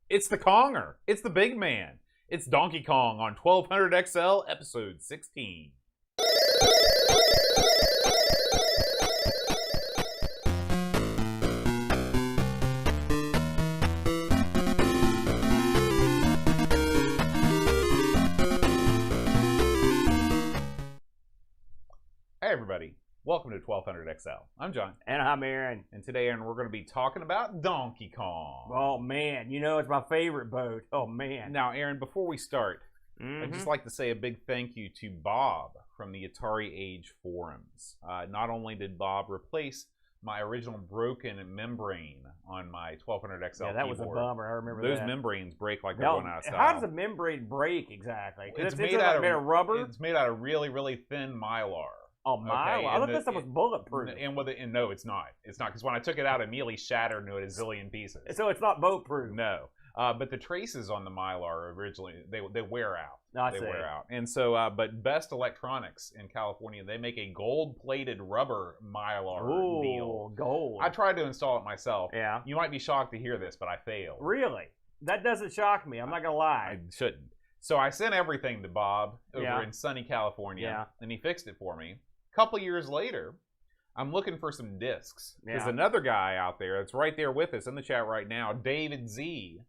It's the Konger. It's the big man. It's Donkey Kong on 1200 XL, episode 16. Hey everybody, welcome to 1200 XL. I'm John. And I'm Aaron. And today, Aaron, we're going to be talking about Donkey Kong. Oh man, you know it's my favorite boat. Oh man. Now, Aaron, before we start, I'd just like to say a big thank you to Bob from the Atari Age forums. Not only did Bob replace my original broken membrane on my 1200 XL Yeah, that was a bummer. I remember those that. membranes break like they're going out of style. How does a membrane break exactly? It's made out of rubber. It's made out of really, really thin mylar. Oh, mylar! Okay, I thought this stuff was bulletproof. And no, it's not. It's not, because when I took it out, it immediately shattered into a zillion pieces. So it's not boat-proof. No. But the traces on the mylar originally, they wear out. They wear out. And so, but Best Electronics in California, they make a gold-plated rubber mylar deal. Gold. I tried to install it myself. Yeah. You might be shocked to hear this, but I failed. Really? That doesn't shock me. I'm not gonna lie. I shouldn't. So I sent everything to Bob over in sunny California, and he fixed it for me. A couple years later, I'm looking for some discs. There's another guy out there that's right there with us in the chat right now, David Z,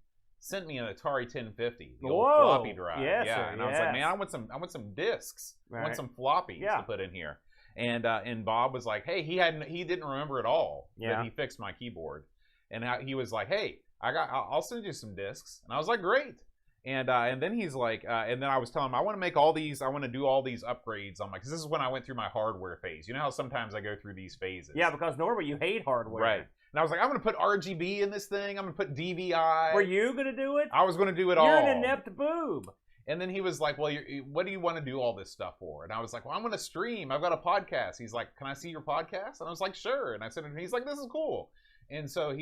sent me an Atari 1050, the old floppy drive. Yes, and I was like, man, I want some discs. I want some floppies to put in here. And Bob was like, hey, he didn't remember at all that he fixed my keyboard, and he was like, hey, I'll send you some discs, and I was like, great. And then he's like, and then I was telling him, I want to do all these upgrades on because this is when I went through my hardware phase. You know how sometimes I go through these phases? Yeah, because normally you hate hardware. Right. And I was like, I'm going to put RGB in this thing. I'm going to put DVI. Were you going to do it? I was going to do it all. You're an inept boob. And then he was like, well, what do you want to do all this stuff for? And I was like, well, I'm going to stream. I've got a podcast. He's like, can I see your podcast? And I was like, sure. And I said, and he's like, this is cool. And so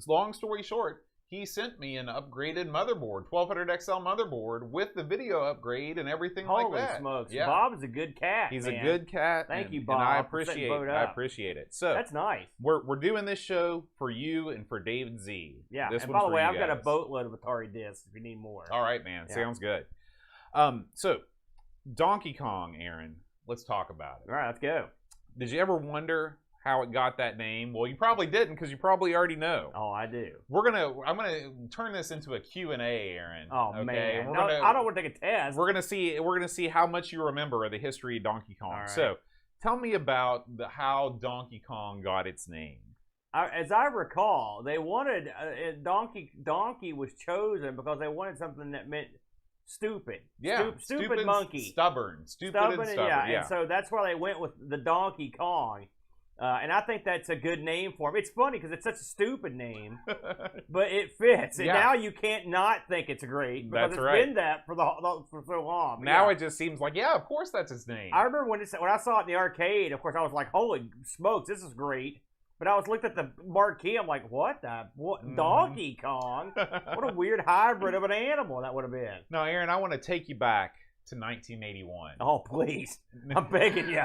long story short, he sent me an upgraded motherboard, 1200 XL motherboard with the video upgrade and everything like that. Holy smokes. Yeah. Bob's a good cat. He's a good cat. Thank you, Bob. And I appreciate it. So that's nice. We're doing this show for you and for David Z. Yeah. And by the way, I've got a boatload of Atari discs if you need more. All right, man. Sounds good. So Donkey Kong, Aaron, let's talk about it. All right, let's go. Did you ever wonder how it got that name? Well, you probably didn't, because you probably already know. Oh, I do. I'm gonna turn this into a Q&A, Aaron. Oh, okay? Man. I don't want to take a test. We're gonna see how much you remember of the history of Donkey Kong. Right. So, tell me about how Donkey Kong got its name. As I recall, they wanted Donkey was chosen because they wanted something that meant stupid. Yeah, stupid monkey. Stubborn. Yeah. And so that's why they went with the Donkey Kong. And I think that's a good name for him. It's funny because it's such a stupid name, but it fits. And now you can't not think it's great because it's been that for so long. Now it just seems like, of course that's his name. I remember when I saw it in the arcade, of course, I was like, holy smokes, this is great. But I was looked at the marquee, I'm like, what? Donkey Kong? What a weird hybrid of an animal that would have been. No, Aaron, I want to take you back to 1981. Oh, please. I'm begging you.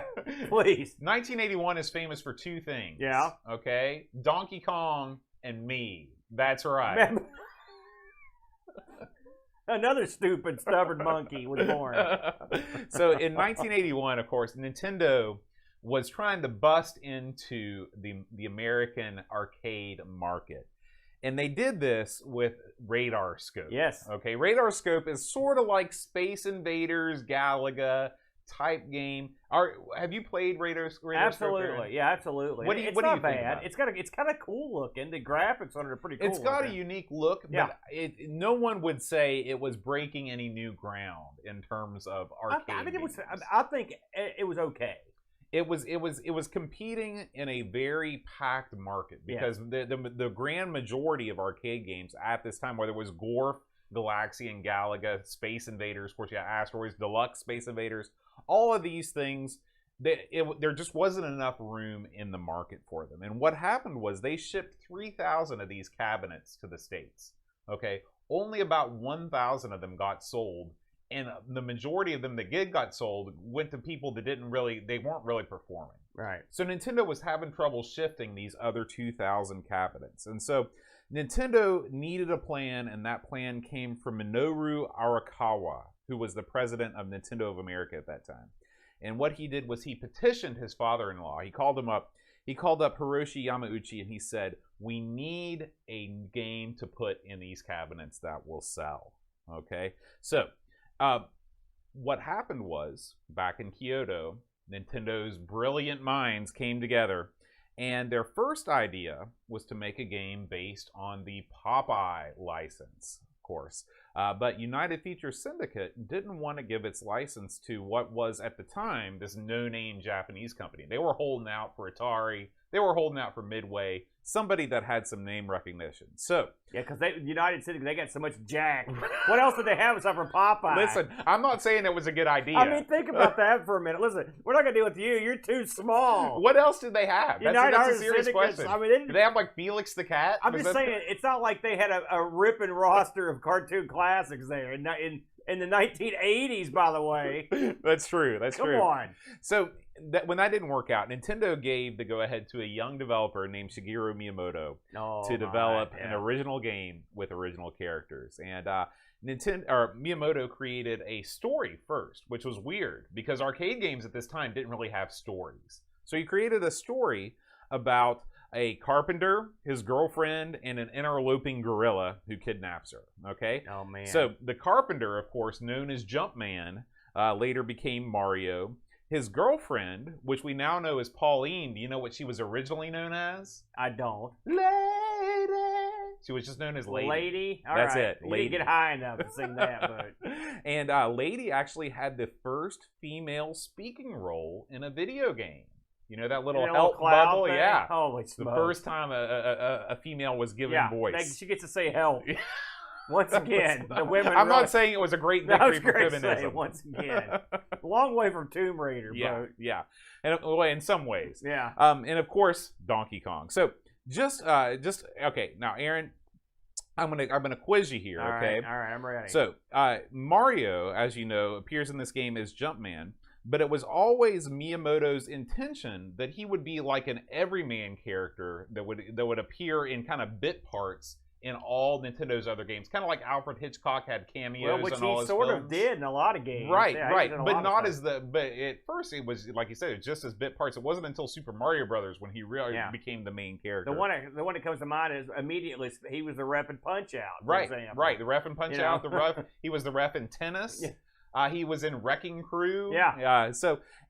Please. 1981 is famous for two things. Yeah. Okay? Donkey Kong and me. That's right. Another stupid, stubborn monkey was born. So in 1981, of course, Nintendo was trying to bust into the American arcade market. And they did this with Radar Scope. Yes. Okay, Radar Scope is sort of like Space Invaders, Galaga type game. Have you played Radar Scope? Absolutely, yeah, absolutely. What do you think about it? It's kind of cool looking. The graphics on it are pretty cool. It's got a unique look, but no one would say it was breaking any new ground in terms of arcade. I think it was okay. It was competing in a very packed market because the grand majority of arcade games at this time, whether it was Gorf, Galaxian, Galaga, Space Invaders, of course you got Asteroids, Deluxe Space Invaders, all of these things, there just wasn't enough room in the market for them. And what happened was they shipped 3,000 of these cabinets to the States. Okay, only about 1,000 of them got sold. And the majority of them that got sold went to people that weren't really performing. Right. So Nintendo was having trouble shifting these other 2,000 cabinets. And so Nintendo needed a plan, and that plan came from Minoru Arakawa, who was the president of Nintendo of America at that time. And what he did was he petitioned his father-in-law. He called up Hiroshi Yamauchi, and he said, we need a game to put in these cabinets that will sell. Okay? So, what happened was, back in Kyoto, Nintendo's brilliant minds came together, and their first idea was to make a game based on the Popeye license, of course. But United Features Syndicate didn't want to give its license to what was, at the time, this no-name Japanese company. They were holding out for Atari. They were holding out for Midway, somebody that had some name recognition. So yeah, because United Syndicate, they got so much jack. What else did they have aside from Popeye? Listen, I'm not saying it was a good idea. I mean, think about that for a minute. Listen, we're not going to deal with you. You're too small. What else did they have? That's a serious question. I mean, did they have, like, Felix the Cat? I'm just saying, it's not like they had a ripping roster of cartoon classics there in the 1980s, by the way. That's true. Come on. So when that didn't work out, Nintendo gave the go-ahead to a young developer named Shigeru Miyamoto to develop an original game with original characters. And Miyamoto created a story first, which was weird because arcade games at this time didn't really have stories. So he created a story about a carpenter, his girlfriend, and an interloping gorilla who kidnaps her. Okay? Oh, man. So the carpenter, of course, known as Jumpman, later became Mario. His girlfriend, which we now know as Pauline, do you know what she was originally known as? I don't. Lady. She was just known as Lady. Lady? All That's right. it. Lady. You didn't get high enough to sing that, but... And Lady actually had the first female speaking role in a video game. You know that little help bubble? Thing? Yeah. Holy smokes. The first time a female was given voice. She gets to say help. Once again, the women. I'm not saying it was a great victory for feminism. Once again, long way from Tomb Raider. Yeah, and in some ways. Yeah. And of course, Donkey Kong. So just okay. Now, Aaron, I'm gonna quiz you here. Okay. All right, I'm ready. So Mario, as you know, appears in this game as Jumpman. But it was always Miyamoto's intention that he would be like an everyman character that would appear in kind of bit parts in all Nintendo's other games, kind of like Alfred Hitchcock had cameos in all his films. Which he sort of did in a lot of games. Right, but not as but at first it was, like you said, it was just as bit parts. It wasn't until Super Mario Brothers when he really became the main character. The one that comes to mind is immediately he was the ref in Punch-Out, for example. Right, the ref in Punch-Out, he was the ref in Tennis. Yeah. He was in Wrecking Crew. Yeah.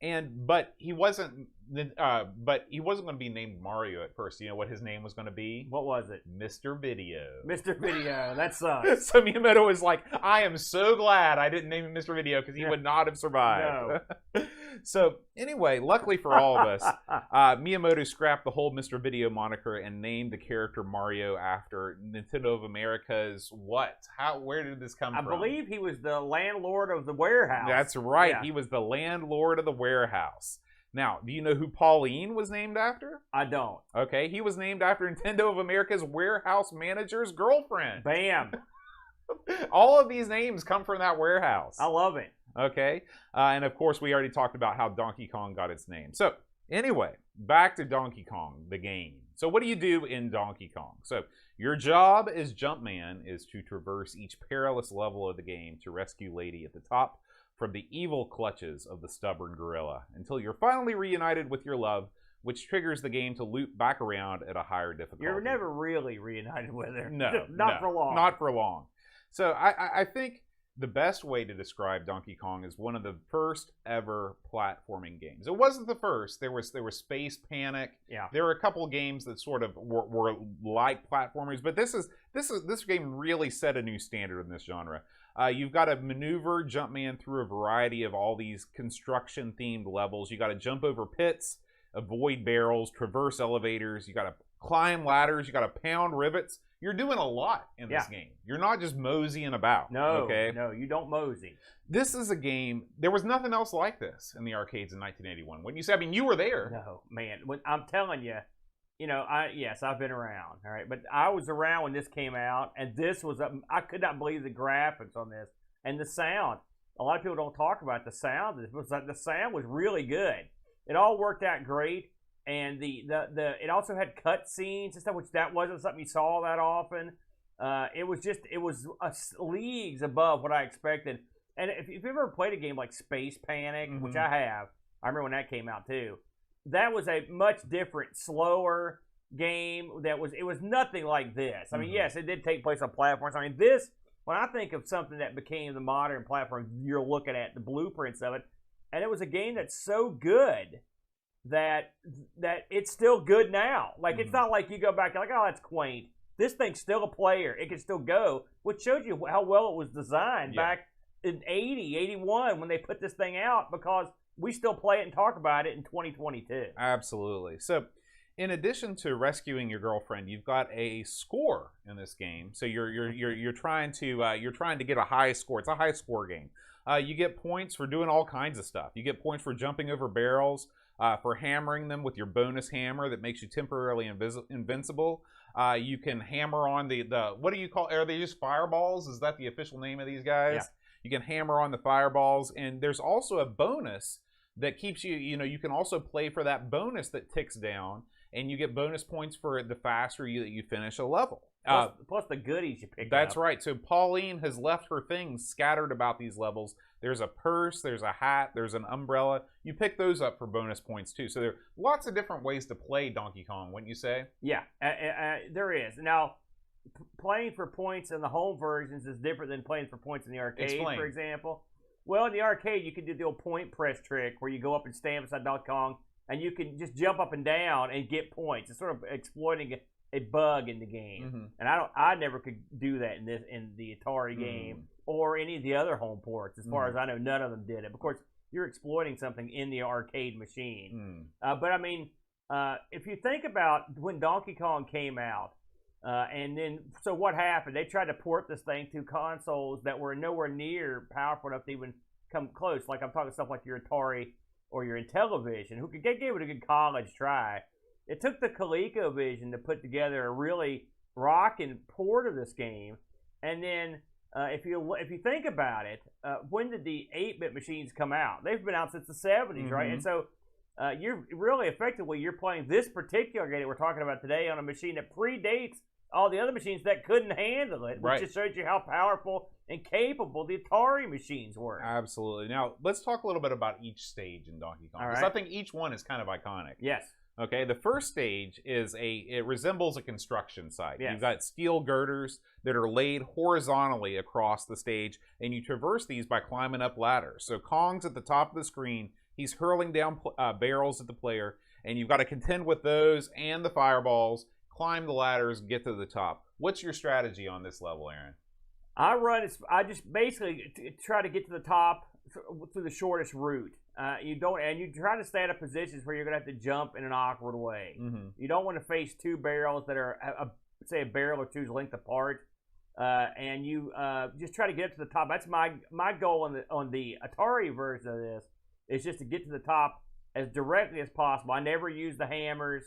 But he wasn't. But he wasn't going to be named Mario at first. You know what his name was going to be? What was it? Mr. Video. Mr. Video. That sucks. So Miyamoto was like, "I am so glad I didn't name him Mr. Video because he would not have survived." No. So anyway, luckily for all of us, Miyamoto scrapped the whole Mr. Video moniker and named the character Mario after Nintendo of America's what? Where did this come from? I believe he was the landlord of the warehouse. That's right. Yeah. He was the landlord of the warehouse. Now, do you know who Pauline was named after? I don't. Okay, he was named after Nintendo of America's warehouse manager's girlfriend. Bam. All of these names come from that warehouse. I love it. Okay, and of course, we already talked about how Donkey Kong got its name. So, anyway, back to Donkey Kong, the game. So, what do you do in Donkey Kong? So, your job as Jumpman is to traverse each perilous level of the game to rescue Lady at the top from the evil clutches of the stubborn gorilla until you're finally reunited with your love, which triggers the game to loop back around at a higher difficulty. You're never really reunited with her. No. Not for long. Not for long. So I think the best way to describe Donkey Kong is one of the first ever platforming games. It wasn't the first. There was Space Panic. Yeah. There were a couple of games that sort of were like platformers, but this game really set a new standard in this genre. You've got to maneuver Jumpman through a variety of all these construction-themed levels. You got to jump over pits, avoid barrels, traverse elevators. You got to climb ladders. You got to pound rivets. You're doing a lot in this game. You're not just moseying about. No, you don't mosey. This is a game. There was nothing else like this in the arcades in 1981. When you say, I mean, you were there. No, man. I'm telling you. You know, I've been around, all right, but I was around when this came out, and this was, I could not believe the graphics on this, and the sound. A lot of people don't talk about the sound. The sound was really good. It all worked out great. and it also had cut scenes and stuff, which that wasn't something you saw that often. It was leagues above what I expected. And if you've ever played a game like Space Panic, which I have, I remember when that came out too. That was a much different, slower game. It was nothing like this. I mean, yes, it did take place on platforms. I mean, this, when I think of something that became the modern platform, you're looking at the blueprints of it, and it was a game that's so good that it's still good now. Like, it's not like you go back and like, oh, that's quaint. This thing's still a player. It can still go, which shows you how well it was designed back in 80, 81 when they put this thing out, because we still play it and talk about it in 2022. Absolutely. So, in addition to rescuing your girlfriend, you've got a score in this game. So you're trying to get a high score. It's a high score game. You get points for doing all kinds of stuff. You get points for jumping over barrels, for hammering them with your bonus hammer that makes you temporarily invincible. You can hammer on the what do you call? Are they just fireballs? Is that the official name of these guys? Yeah. You can hammer on the fireballs, and there's also a bonus that keeps you. You can also play for that bonus that ticks down, and you get bonus points for the faster you finish a level. Plus the goodies you pick up. That's right. So Pauline has left her things scattered about these levels. There's a purse, there's a hat, there's an umbrella. You pick those up for bonus points too. So there are lots of different ways to play Donkey Kong, wouldn't you say? Yeah, there is. Now, playing for points in the home versions is different than playing for points in the arcade, Explain. For example. Well, in the arcade, you can do the old point press trick where you go up and stand beside Donkey Kong, and you can just jump up and down and get points. It's sort of exploiting a bug in the game, and I never could do that in the Atari game or any of the other home ports. As far as I know, none of them did it. Of course, you're exploiting something in the arcade machine. But I mean, if you think about when Donkey Kong came out, and then so what happened? They tried to port this thing to consoles that were nowhere near powerful enough to even come close. Like I'm talking stuff like your Atari or your Intellivision, who gave it a good college try. It took the ColecoVision to put together a really rocking port of this game, and then if you think about it, when did the 8-bit machines come out? They've been out since the 70s, right? And so you're really effectively you're playing this particular game that we're talking about today on a machine that predates all the other machines that couldn't handle it, which just shows you how powerful and capable the Atari machines were. Absolutely. Now let's talk a little bit about each stage in Donkey Kong. Because I think each one is kind of iconic. Yes. Okay, the first stage it resembles a construction site. Yes. You've got steel girders that are laid horizontally across the stage, and you traverse these by climbing up ladders. So Kong's at the top of the screen. He's hurling down barrels at the player, and you've got to contend with those and the fireballs, climb the ladders, get to the top. What's your strategy on this level, Aaron? I just basically try to get to the top through the shortest route. You try to stay out of positions where you're going to have to jump in an awkward way. You don't want to face two barrels that are, say, a barrel or two's length apart, and you just try to get up to the top. That's my goal on the Atari version of this, is just to get to the top as directly as possible. I never use the hammers.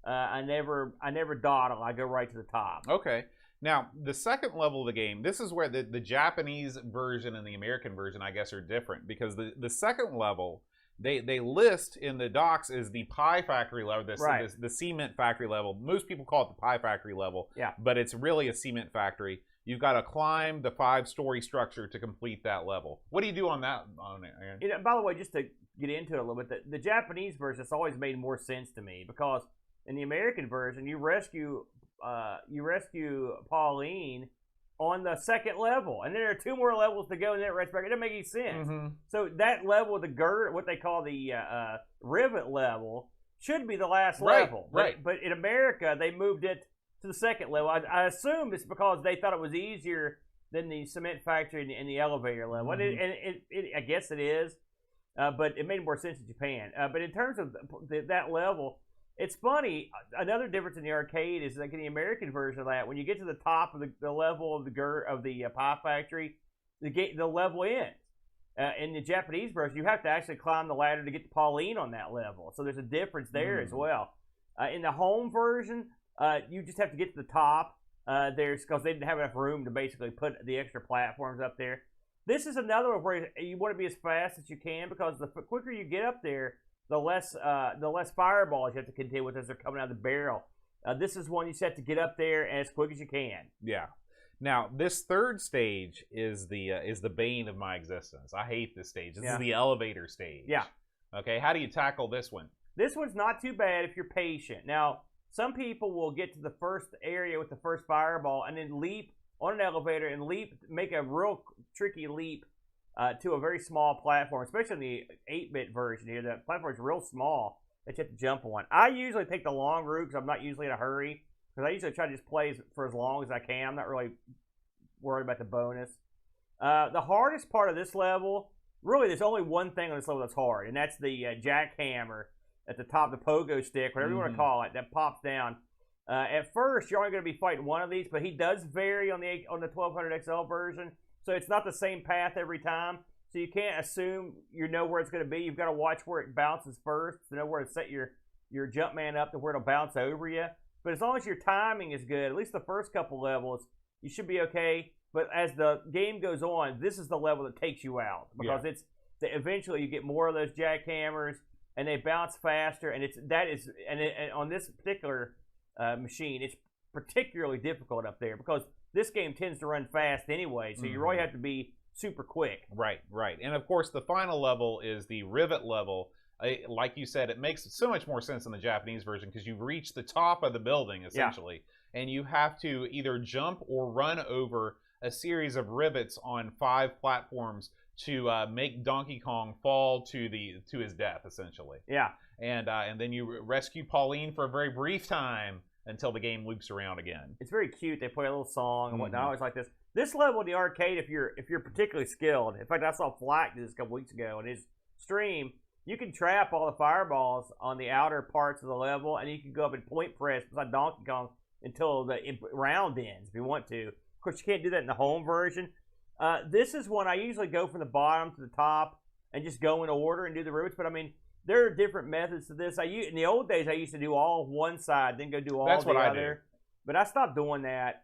I never dawdle. I go right to the top. Okay. Now, the second level of the game, this is where the Japanese version and the American version, I guess, are different. Because the second level, they list in the docs as the pie factory level, the cement factory level. Most people call it the pie factory level, but it's really a cement factory. You've got to climb the 5-story structure to complete that level. What do you do on that, Aaron? By the way, just to get into it a little bit, the Japanese version has always made more sense to me, because in the American version, you rescue Pauline on the second level, and then there are 2 more levels to go in that rest back. It doesn't make any sense. So that level, the girder, what they call the rivet level, should be the last level. But in America, they moved it to the second level. I assume it's because they thought it was easier than the cement factory and the elevator level. And I guess it is, but it made more sense in Japan. But in terms of that level, it's funny. Another difference in the arcade is like in the American version of that, when you get to the top of the level of the pie factory, the level ends. In the Japanese version, you have to actually climb the ladder to get to Pauline on that level. So there's a difference there as well. In the home version, you just have to get to the top. Because they didn't have enough room to basically put the extra platforms up there. This is another one where you want to be as fast as you can, because the quicker you get up there, the less fireballs you have to contend with as they're coming out of the barrel. This is one you just have to get up there as quick as you can. Yeah. Now, this third stage is the bane of my existence. I hate this stage. This is the elevator stage. Yeah. Okay, how do you tackle this one? This one's not too bad if you're patient. Now, some people will get to the first area with the first fireball and then leap on an elevator and make a real tricky leap to a very small platform, especially in the 8-bit version here. The platform is real small that you have to jump on. I usually take the long route because I'm not usually in a hurry, because I usually try to just play for as long as I can. I'm not really worried about the bonus. The hardest part of this level, really, there's only one thing on this level that's hard, and that's the jackhammer at the top, the pogo stick, whatever you want to call it, that pops down. At first, you're only going to be fighting one of these, but he does vary on the 1200 XL version, so it's not the same path every time. So you can't assume you know where it's going to be. You've got to watch where it bounces first to know where to set your jump man up to where it'll bounce over you. But as long as your timing is good, at least the first couple levels, you should be okay. But as the game goes on, this is the level that takes you out, because eventually you get more of those jackhammers and they bounce faster. And on this particular machine, it's particularly difficult up there because this game tends to run fast anyway. So you really have to be super quick. Right. And of course, the final level is the rivet level. Like you said, it makes so much more sense in the Japanese version because you've reached the top of the building, essentially. And you have to either jump or run over a series of rivets on 5 platforms to make Donkey Kong fall to his death, essentially. Yeah. And then you rescue Pauline for a very brief time until the game loops around again. It's very cute. They play a little song and whatnot. I always like this. This level in the arcade, if you're particularly skilled, in fact, I saw Flack do this a couple weeks ago in his stream. You can trap all the fireballs on the outer parts of the level, and you can go up and point press beside Donkey Kong until the round ends if you want to. Of course, you can't do that in the home version. This is one I usually go from the bottom to the top and just go in order and do the routes. But I mean, there are different methods to this. In the old days, I used to do all one side, then go do all That's the what other. I do. But I stopped doing that.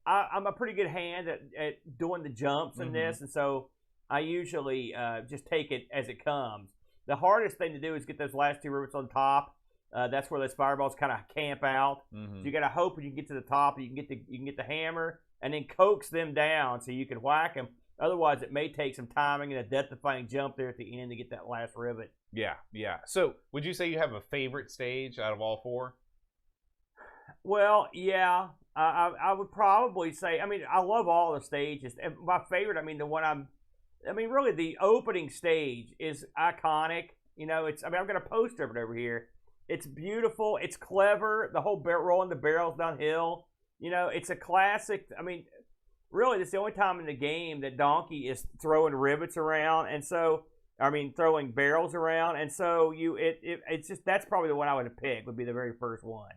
I'm a pretty good hand at doing the jumps in this, and so I usually just take it as it comes. The hardest thing to do is get those last 2 rivets on top. That's where those fireballs kind of camp out. So you got to hope when you get to the top, you can get the hammer and then coax them down so you can whack them. Otherwise, it may take some timing and a death-defying jump there at the end to get that last rivet. Yeah. So, would you say you have a favorite stage out of all 4? Well, yeah. I would probably say, I love all the stages. And my favorite, really the opening stage is iconic. I've got a poster of it over here. It's beautiful. It's clever. The whole rolling the barrels downhill. It's a classic. Really, it's the only time in the game that Donkey is throwing rivets around, and so throwing barrels around, and so it's just that's probably the one I would have picked. Would be the very first one.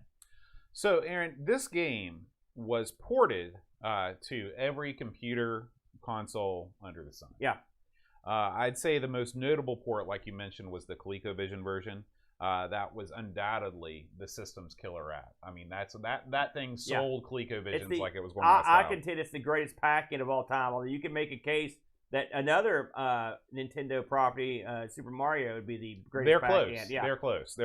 So, Aaron, this game was ported to every computer console under the sun. Yeah. I'd say the most notable port, like you mentioned, was the ColecoVision version. That was undoubtedly the system's killer app. That thing sold ColecoVisions like it was going out of style. I contend it's the greatest pack-in of all time. Although you can make a case that another Nintendo property, Super Mario, would be the greatest pack-in. Yeah. They're close.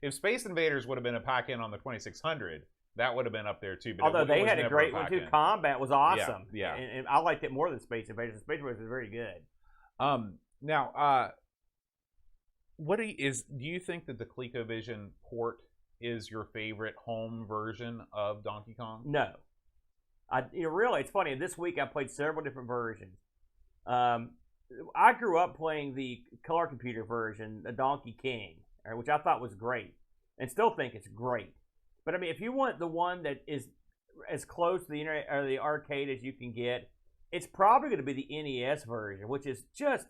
If Space Invaders would have been a pack-in on the 2600, that would have been up there too. But although they had a great one too. Combat was awesome. Yeah. And I liked it more than Space Invaders. Space Invaders was very good. Now, do you think that the ColecoVision port is your favorite home version of Donkey Kong? No. Really, it's funny. This week I played several different versions. I grew up playing the color computer version, the Donkey King, which I thought was great, and still think it's great. But if you want the one that is as close to the internet or the arcade as you can get, it's probably going to be the NES version, which is just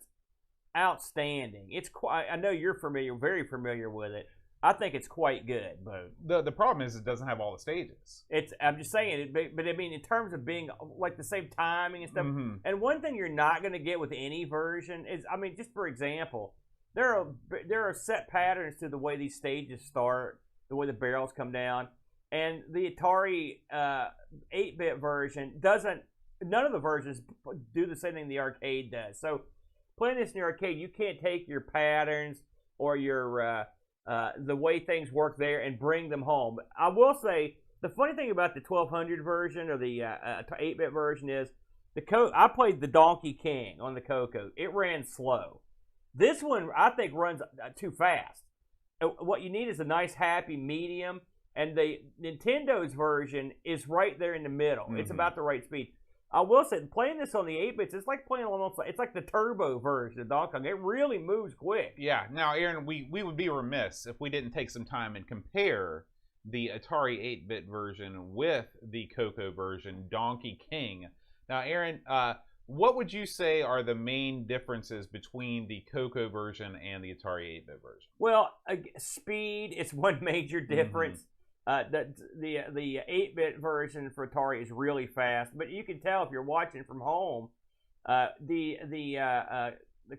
outstanding. It's quite. I know you're very familiar with it. I think it's quite good. But the problem is it doesn't have all the stages. I'm just saying it, but in terms of being like the same timing and stuff. And one thing you're not going to get with any version is, just for example, there are set patterns to the way these stages start, the way the barrels come down, and the Atari 8-bit version doesn't. None of the versions do the same thing the arcade does. So playing this in the arcade, you can't take your patterns or your the way things work there and bring them home. I will say the funny thing about the 1200 version or the 8-bit version is I played the Donkey King on the CoCo. It ran slow. This one I think runs too fast. What you need is a nice happy medium, and the Nintendo's version is right there in the middle. Mm-hmm. It's about the right speed. I will say, playing this on the 8-bits, it's like playing it's like the turbo version of Donkey Kong. It really moves quick. Yeah. Now, Aaron, we would be remiss if we didn't take some time and compare the Atari 8-bit version with the CoCo version, Donkey King. Now, Aaron, what would you say are the main differences between the CoCo version and the Atari 8-bit version? Well, speed is one major difference. Mm-hmm. The 8-bit version for Atari is really fast, but you can tell if you're watching from home. The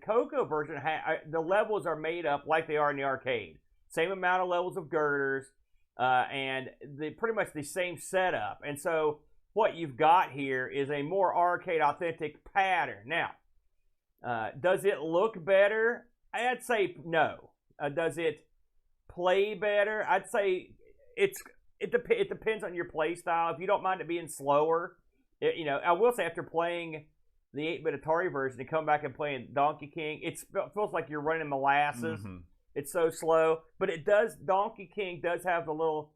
CoCo version, the levels are made up like they are in the arcade. Same amount of levels of girders, and pretty much the same setup. And so what you've got here is a more arcade authentic pattern. Now, does it look better? I'd say no. Does it play better? I'd say it depends on your play style. If you don't mind it being slower, I will say after playing the 8-bit Atari version and come back and playing Donkey King, it feels like you're running molasses. Mm-hmm. It's so slow, but Donkey King does have the little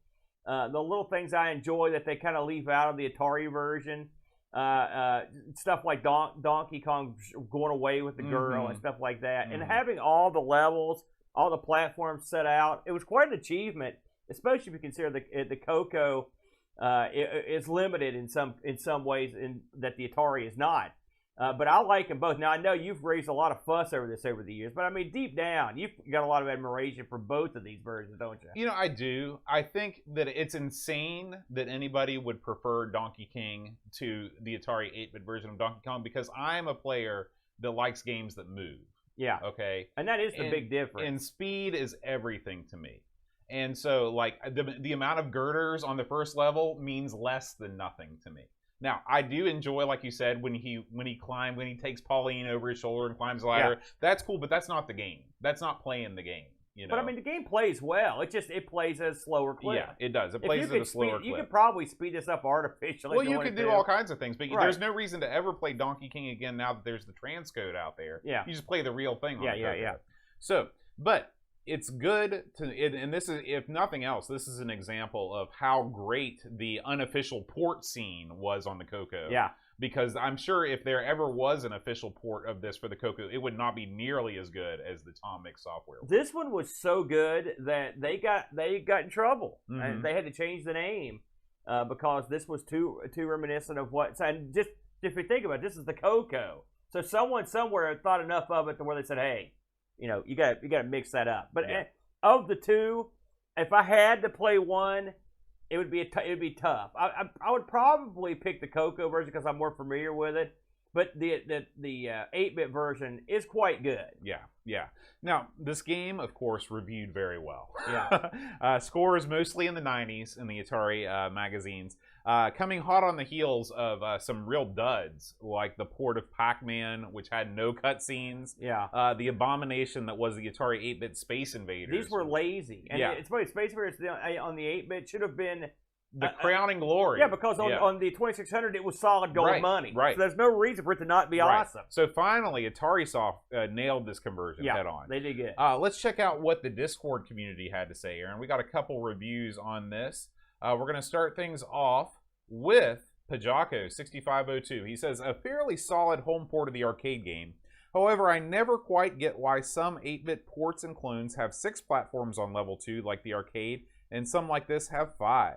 things I enjoy that they kind of leave out of the Atari version. Stuff like Donkey Kong going away with the girl mm-hmm. and stuff like that, mm-hmm. and having all the levels, all the platforms set out. It was quite an achievement. Especially if you consider the CoCo is limited in some ways that the Atari is not. But I like them both. Now, I know you've raised a lot of fuss over this over the years, but I mean, deep down, you've got a lot of admiration for both of these versions, don't you? I do. I think that it's insane that anybody would prefer Donkey King to the Atari 8-bit version of Donkey Kong because I'm a player that likes games that move. Yeah. Okay? And that is the big difference. And speed is everything to me. And so, like, the amount of girders on the first level means less than nothing to me. Now, I do enjoy, like you said, when he takes Pauline over his shoulder and climbs the ladder. Yeah. That's cool, but that's not the game. That's not playing the game. But I mean, the game plays well. It plays at a slower clip. Yeah, it does. It plays at a slower clip. You could probably speed this up artificially. Well, you could do all kinds of things, but there's no reason to ever play Donkey King again now that there's the transcode out there. Yeah. You just play the real thing on the CoCo. Yeah. So, but it's good and this is, if nothing else, this is an example of how great the unofficial port scene was on the CoCo. Yeah. Because I'm sure if there ever was an official port of this for the CoCo, it would not be nearly as good as the Tom Mix software. This one was so good that they got in trouble, mm-hmm. and they had to change the name because this was too reminiscent of what. And just if you think about it, this is the CoCo. So someone somewhere thought enough of it to where they said, "Hey, you got to mix that up." But of the two, if I had to play one, it would be tough. I would probably pick the CoCo version because I'm more familiar with it. But the 8-bit version is quite good. Yeah. Now, this game, of course, reviewed very well. Yeah. Scores mostly in the 90s in the Atari magazines. Coming hot on the heels of some real duds, like the port of Pac-Man, which had no cutscenes. Yeah. The abomination that was the Atari 8-bit Space Invaders. These were lazy. And it's funny, Space Invaders on the 8-bit should have been the crowning glory. Yeah, because on the 2600 it was solid gold money. Right. So there's no reason for it to not be awesome. So finally, Atari Soft nailed this conversion head on. They did good. Let's check out what the Discord community had to say, Aaron. We got a couple reviews on this. We're going to start things off with Pajako6502. He says, a fairly solid home port of the arcade game. However, I never quite get why some 8-bit ports and clones have 6 platforms on level 2 like the arcade, and some like this have 5.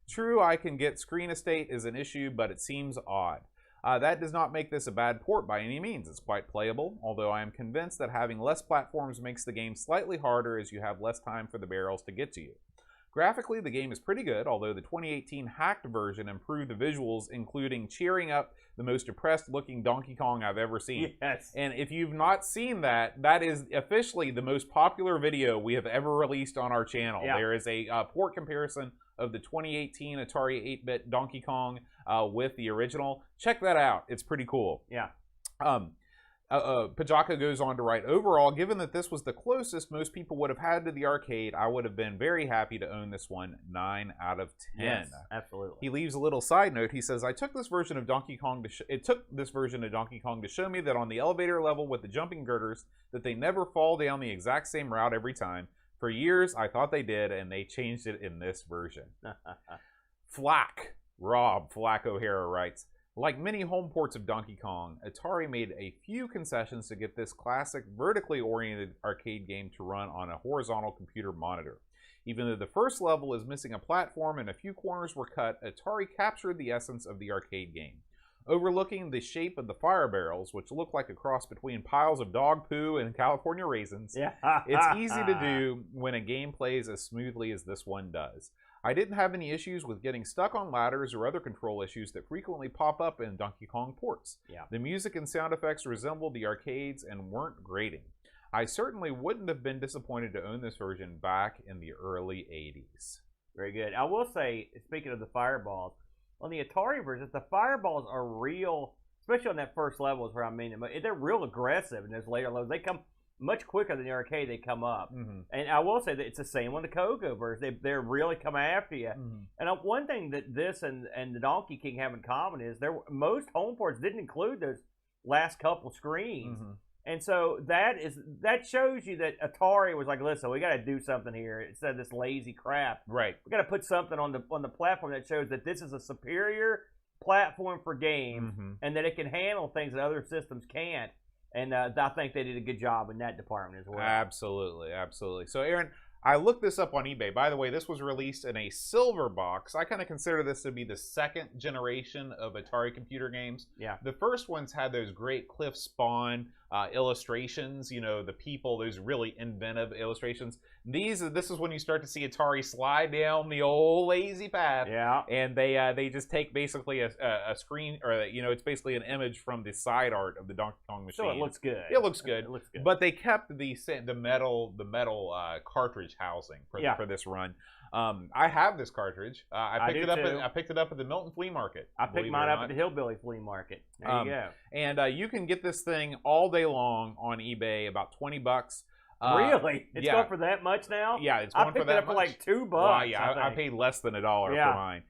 True, I can get screen estate is an issue, but it seems odd. That does not make this a bad port by any means. It's quite playable, although I am convinced that having less platforms makes the game slightly harder as you have less time for the barrels to get to you. Graphically, the game is pretty good, although the 2018 hacked version improved the visuals, including cheering up the most depressed-looking Donkey Kong I've ever seen. Yes. And if you've not seen that, that is officially the most popular video we have ever released on our channel. Yeah. There is a port comparison of the 2018 Atari 8-bit Donkey Kong with the original. Check that out. It's pretty cool. Yeah. Pajaka goes on to write, overall, given that this was the closest most people would have had to the arcade, I would have been very happy to own this one. 9 out of 10. Yes, absolutely. He leaves a little side note. He says, I took this version of Donkey Kong it took this version of Donkey Kong to show me that on the elevator level with the jumping girders, that they never fall down the exact same route every time. For years, I thought they did, and they changed it in this version. Rob Flack O'Hara writes, like many home ports of Donkey Kong, Atari made a few concessions to get this classic vertically oriented arcade game to run on a horizontal computer monitor. Even though the first level is missing a platform and a few corners were cut, Atari captured the essence of the arcade game. Overlooking the shape of the fire barrels, which look like a cross between piles of dog poo and California raisins, it's easy to do when a game plays as smoothly as this one does. I didn't have any issues with getting stuck on ladders or other control issues that frequently pop up in Donkey Kong ports. The music and sound effects resembled the arcades and weren't grating. I certainly wouldn't have been disappointed to own this version back in the early 80s. Very good. I will say, speaking of the fireballs, on the Atari versions, the fireballs are real, especially on that first level is where I mean them. They're real aggressive in those later levels. They come much quicker than the arcade. They come up. And I will say that it's the same on the CoCo version. They really come after you. And one thing that this and the Donkey King have in common is most home ports didn't include those last couple screens. And so that shows you that Atari was like, listen, we got to do something here instead of this lazy crap. Right. We got to put something on the platform that shows that this is a superior platform for games and that it can handle things that other systems can't. And I think they did a good job in that department as well. Absolutely, absolutely. So, Aaron, I looked this up on eBay. By the way, this was released in a silver box. I kind of consider this to be the second generation of Atari computer games. The first ones had those great Cliff Spawn illustrations, you know, the people, those really inventive illustrations. This is when you start to see Atari slide down the old lazy path. And they just take basically a screen, or, you know, it's basically an image from the side art of the Donkey Kong machine. So it looks good. It looks good. But they kept the metal cartridge housing for this run. I have this cartridge. I picked it up at the Milton Flea Market. I picked mine up at the Hillbilly Flea Market. There you go. And you can get this thing all day long on eBay, about $20. Really? It's going for that much now? Yeah, it's going for that much. I picked it up for like $2. Well, yeah, I paid less than $1 for mine.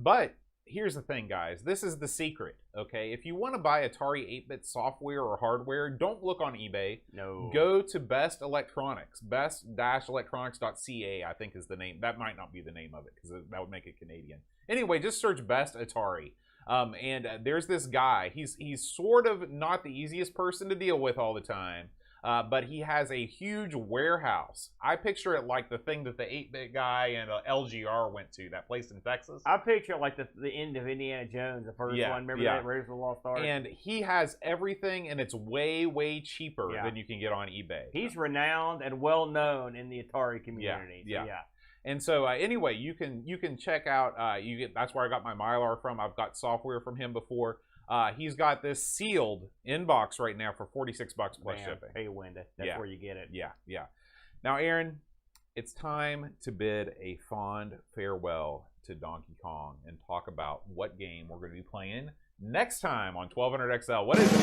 But here's the thing, guys. This is the secret, okay? If you want to buy Atari 8-bit software or hardware, don't look on eBay. No. Go to Best Electronics. Best-electronics.ca, I think, is the name. That might not be the name of it, because that would make it Canadian. Anyway, just search Best Atari. And there's this guy. He's sort of not the easiest person to deal with all the time. But he has a huge warehouse. I picture it like the thing that the 8-bit guy and LGR went to, that place in Texas. I picture it like the end of Indiana Jones, the first one. Remember that, Raiders of the Lost Ark? And he has everything, and it's way, way cheaper than you can get on eBay. He's renowned and well known in the Atari community. And so anyway, you can check out. That's where I got my Mylar from. I've got software from him before. He's got this sealed in box right now for $46 plus shipping. Hey, Wendy, that's where you get it. Yeah. Now, Aaron, it's time to bid a fond farewell to Donkey Kong and talk about what game we're going to be playing next time on 1200XL. What is it,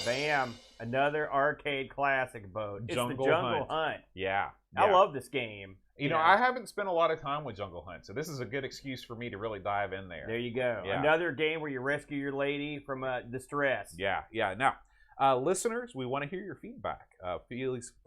Aaron? Bam! Another arcade classic boat. It's the Jungle Hunt. Yeah. I love this game. You know, I haven't spent a lot of time with Jungle Hunt, so this is a good excuse for me to really dive in there. There you go. Another game where you rescue your lady from distress. Yeah. Now, listeners, we want to hear your feedback.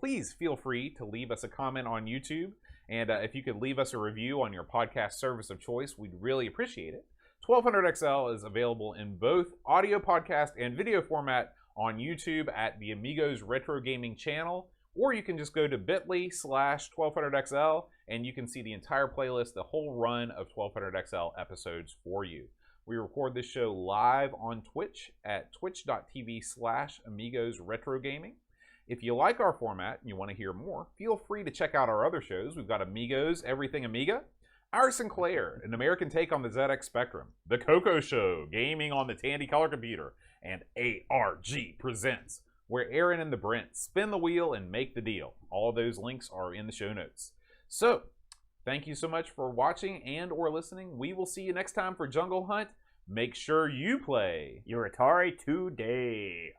Please feel free to leave us a comment on YouTube, and if you could leave us a review on your podcast service of choice, we'd really appreciate it. 1200XL is available in both audio podcast and video format on YouTube at the Amigos Retro Gaming channel. Or you can just go to bit.ly/1200XL and you can see the entire playlist, the whole run of 1200XL episodes for you. We record this show live on Twitch at twitch.tv/Amigos Retro Gaming. If you like our format and you want to hear more, feel free to check out our other shows. We've got Amigos, Everything Amiga, our Sinclair, an American take on the ZX Spectrum, the CoCo Show, gaming on the Tandy Color Computer, and ARG Presents, where Aaron and the Brent spin the wheel and make the deal. All those links are in the show notes. So, thank you so much for watching and or listening. We will see you next time for Jungle Hunt. Make sure you play your Atari today.